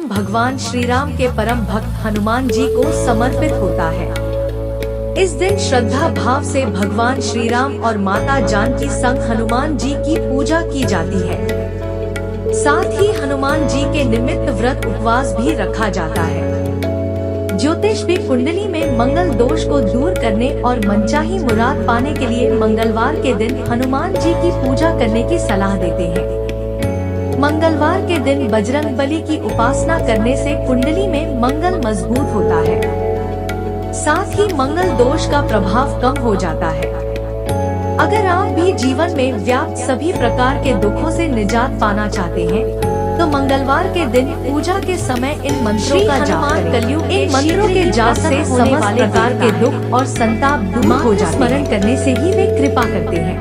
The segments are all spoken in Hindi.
भगवान श्री राम के परम भक्त हनुमान जी को समर्पित होता है। इस दिन श्रद्धा भाव से भगवान श्री राम और माता जानकी संग हनुमान जी की पूजा की जाती है। साथ ही हनुमान जी के निमित्त व्रत उपवास भी रखा जाता है। ज्योतिष भी कुंडली में मंगल दोष को दूर करने और मनचाही मुराद पाने के लिए मंगलवार के दिन हनुमान जी की पूजा करने की सलाह देते हैं। मंगलवार के दिन बजरंगबली की उपासना करने से कुंडली में मंगल मजबूत होता है। साथ ही मंगल दोष का प्रभाव कम हो जाता है। अगर आप भी जीवन में व्याप्त सभी प्रकार के दुखों से निजात पाना चाहते हैं तो मंगलवार के दिन पूजा के समय इन मंत्रों का जाप करें। कलयुग इन मंत्रों के जाप से समस्त प्रकार के दुख और संताप दूर हो जाते हैं। स्मरण करने से ही वे कृपा करते हैं।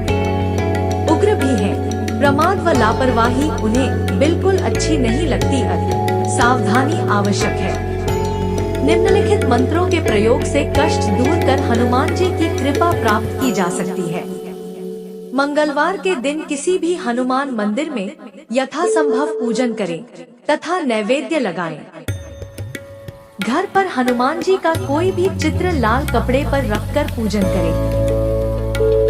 उग्र भी हैं, प्रमाद व लापरवाही उन्हें बिल्कुल अच्छी नहीं लगती। सावधानी आवश्यक है। निम्नलिखित मंत्रों के प्रयोग से कष्ट दूर कर हनुमान जी की कृपा प्राप्त की जा सकती है। मंगलवार के दिन किसी भी हनुमान मंदिर में यथासंभव पूजन करें तथा नैवेद्य लगाएं। घर पर हनुमान जी का कोई भी चित्र लाल कपड़े पर रखकर पूजन करें।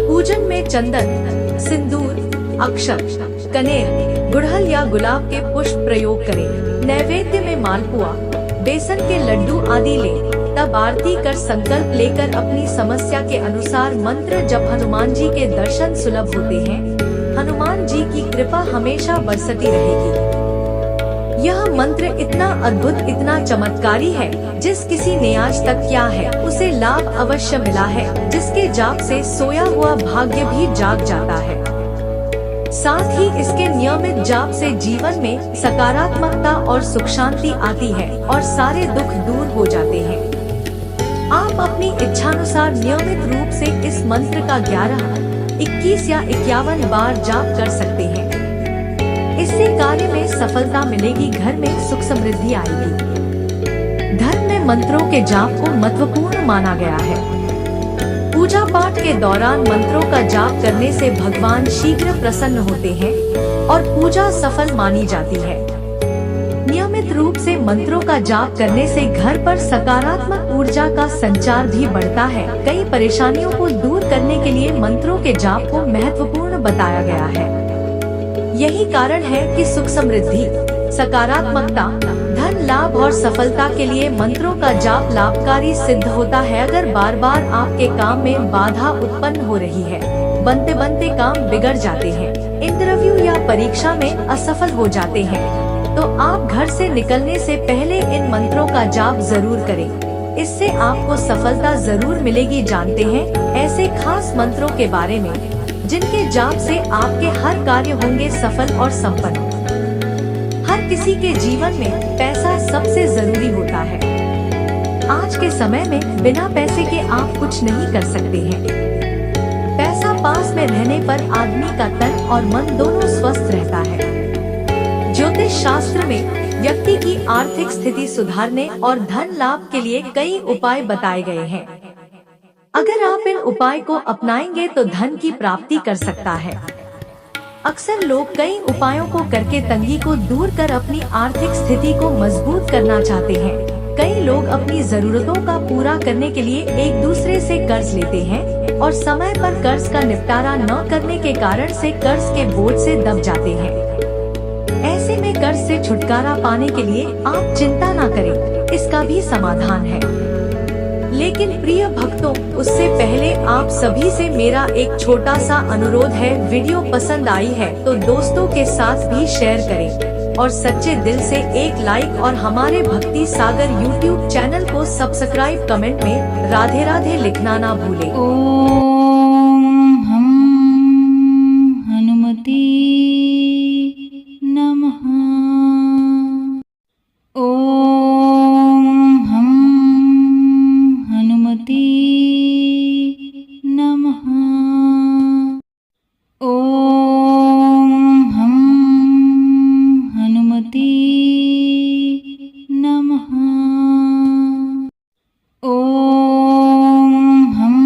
पूजन में चंदन, सिंदूर, अक्षत, कनेर, गुड़हल या गुलाब के पुष्प प्रयोग करें। नैवेद्य में मालपुआ, बेसन के लड्डू आदि लें। तब आरती कर संकल्प लेकर अपनी समस्या के अनुसार मंत्र जप। हनुमान जी के दर्शन सुलभ होते हैं। हनुमान जी की कृपा हमेशा बरसती रहेगी। यह मंत्र इतना अद्भुत, इतना चमत्कारी है, जिस किसी ने आज तक किया है उसे लाभ अवश्य मिला है। जिसके जाप से सोया हुआ भाग्य भी जाग जाता है। साथ ही इसके नियमित जाप से जीवन में सकारात्मकता और सुख शांति आती है और सारे दुख दूर हो जाते हैं। आप अपनी इच्छानुसार नियमित रूप से इस मंत्र का 11, 21 या 51 बार जाप कर सकते हैं। इससे कार्य में सफलता मिलेगी, घर में सुख समृद्धि आएगी। धर्म में मंत्रों के जाप को महत्वपूर्ण माना गया है। पूजा पाठ के दौरान मंत्रों का जाप करने से भगवान शीघ्र प्रसन्न होते हैं और पूजा सफल मानी जाती है। नियमित रूप से मंत्रों का जाप करने से घर पर सकारात्मक ऊर्जा का संचार भी बढ़ता है। कई परेशानियों को दूर करने के लिए मंत्रों के जाप को महत्वपूर्ण बताया गया है। यही कारण है कि सुख समृद्धि, सकारात्मकता, धन लाभ और सफलता के लिए मंत्रों का जाप लाभकारी सिद्ध होता है। अगर बार बार आपके काम में बाधा उत्पन्न हो रही है, बनते बनते काम बिगड़ जाते हैं, इंटरव्यू या परीक्षा में असफल हो जाते हैं, तो आप घर से निकलने से पहले इन मंत्रों का जाप जरूर करें। इससे आपको सफलता जरूर मिलेगी। जानते हैं ऐसे खास मंत्रों के बारे में जिनके जाप से आपके हर कार्य होंगे सफल और संपन्न। हर किसी के जीवन में पैसा सबसे जरूरी होता है। आज के समय में बिना पैसे के आप कुछ नहीं कर सकते हैं। पैसा पास में रहने पर आदमी का तन और मन दोनों स्वस्थ रहता है। ज्योतिष शास्त्र में व्यक्ति की आर्थिक स्थिति सुधारने और धन लाभ के लिए कई उपाय बताए गए हैं। अगर आप इन उपाय को अपनाएंगे तो धन की प्राप्ति कर सकता है। अक्सर लोग कई उपायों को करके तंगी को दूर कर अपनी आर्थिक स्थिति को मजबूत करना चाहते हैं। कई लोग अपनी जरूरतों का पूरा करने के लिए एक दूसरे से कर्ज लेते हैं और समय पर कर्ज का निपटारा न करने के कारण से कर्ज के बोझ से दब जाते हैं। ऐसे में कर्ज से छुटकारा पाने के लिए आप चिंता ना करें, इसका भी समाधान है। लेकिन प्रिय भक्तों, उससे पहले आप सभी से मेरा एक छोटा सा अनुरोध है। वीडियो पसंद आई है तो दोस्तों के साथ भी शेयर करें और सच्चे दिल से एक लाइक और हमारे भक्ति सागर YouTube चैनल को सब्सक्राइब। कमेंट में राधे राधे लिखना ना भूलें। ओम हम हनुमती नमः। ओम हम हनुमती नमः। ओम हम हनुमती नमः। ओम हम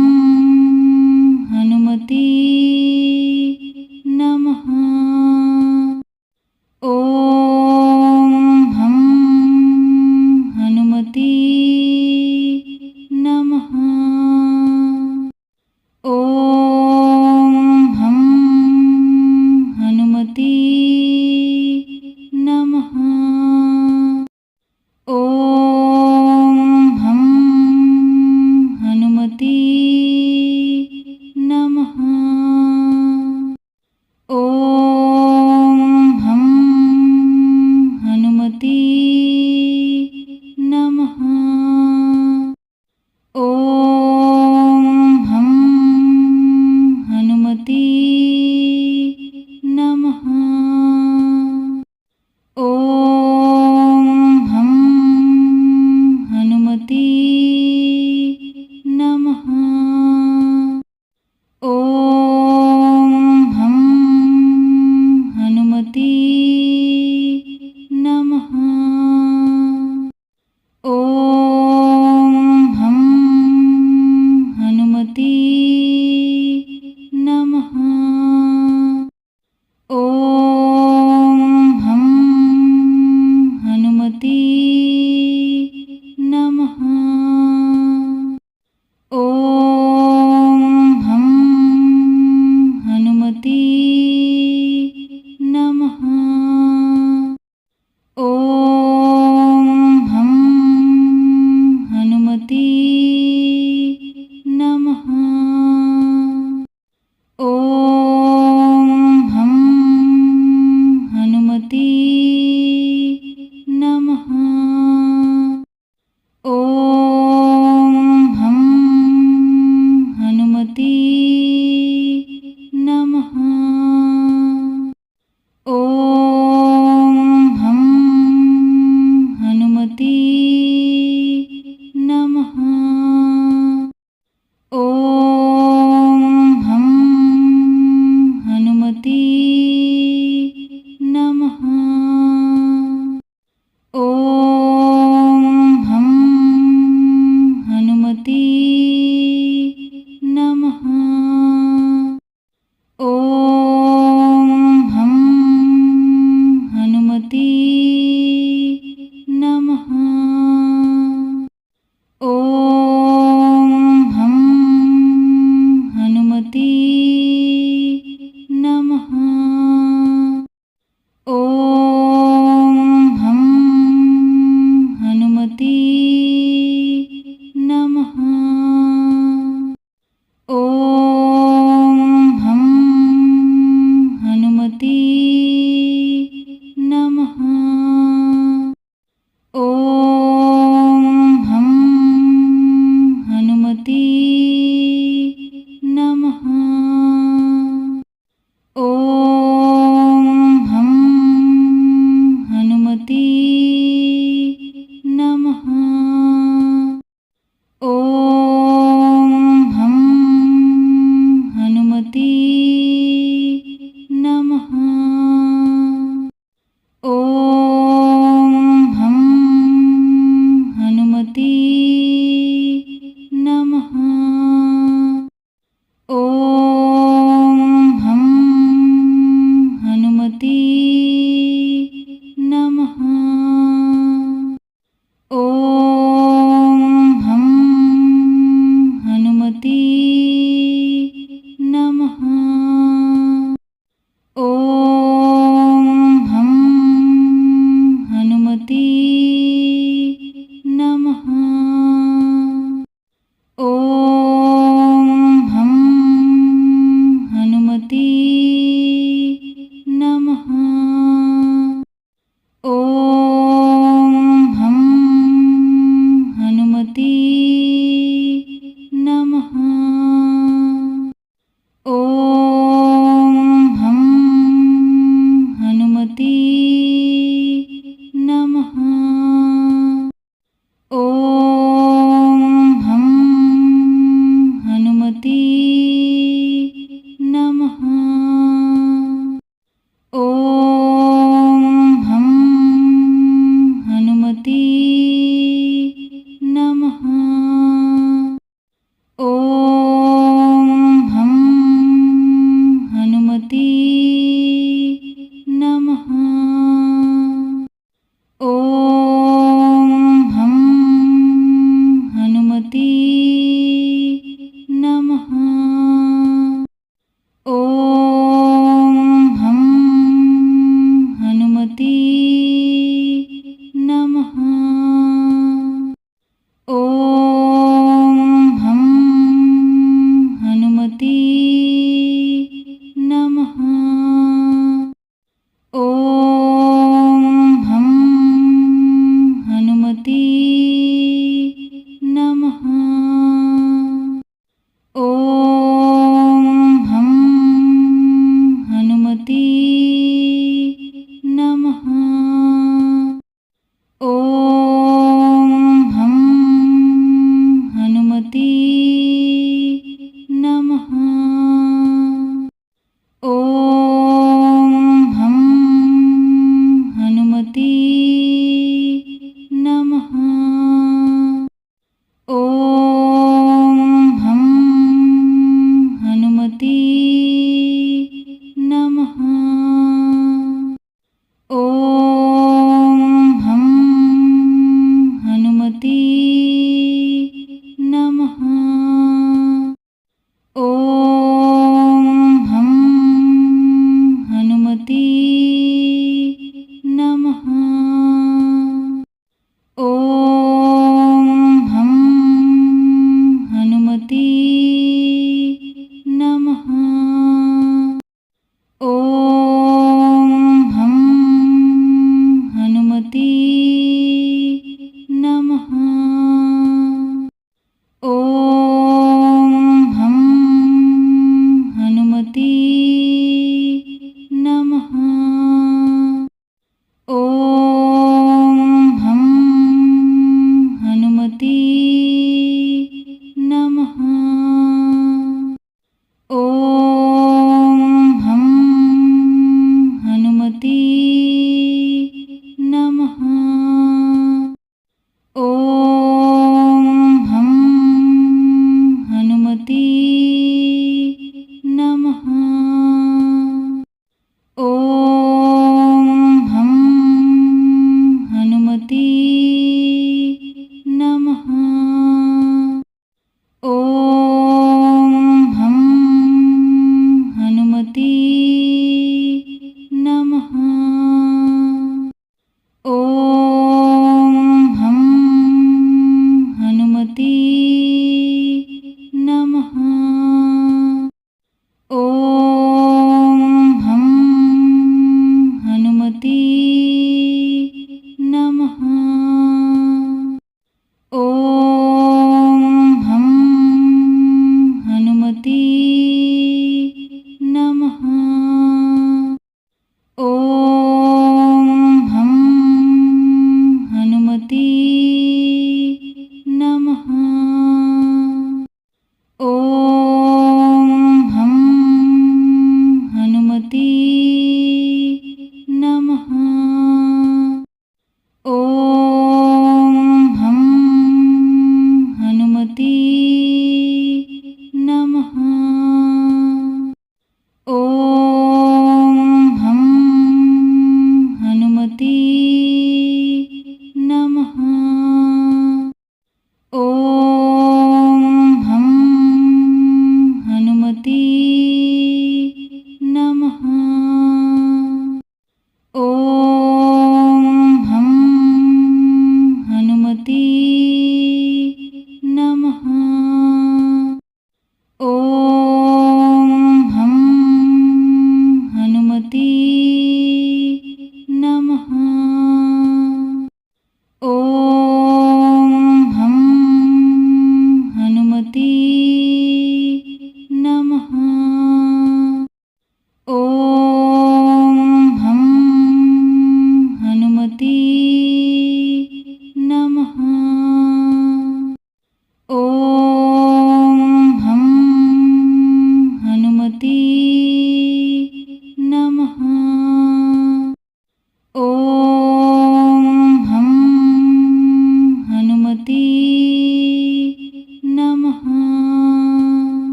ह्रीं